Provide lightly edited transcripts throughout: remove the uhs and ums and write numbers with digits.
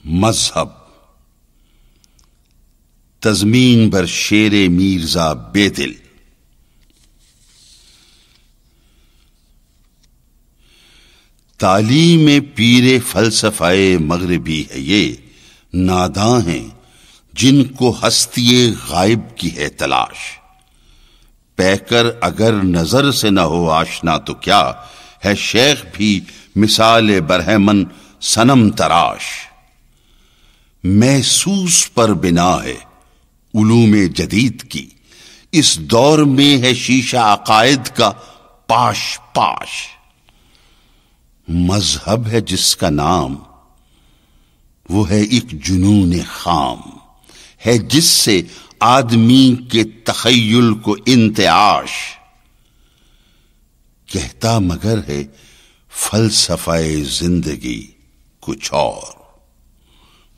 مذہب تضمین بر شیر میرزا بے دل۔ تعلیم پیر فلسفہ مغربی ہے یہ، ناداں ہیں جن کو ہستی غائب کی ہے تلاش۔ پہ کر اگر نظر سے نہ ہو آشنا تو کیا ہے شیخ بھی مثال برہمن صنم تراش۔ محسوس پر بنا ہے علوم جدید کی، اس دور میں ہے شیشہ عقائد کا پاش پاش۔ مذہب ہے جس کا نام، وہ ہے ایک جنون خام، ہے جس سے آدمی کے تخیل کو انتعاش۔ کہتا مگر ہے فلسفہ زندگی کچھ اور،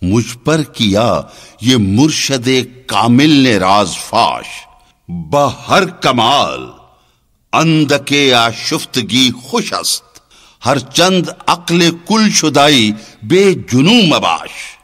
مجھ پر کیا یہ مرشد کامل نے راز فاش۔ بہر کمال اندکے آشفتگی خوش است، ہر چند عقل کل شدائی بے جنوں مباش۔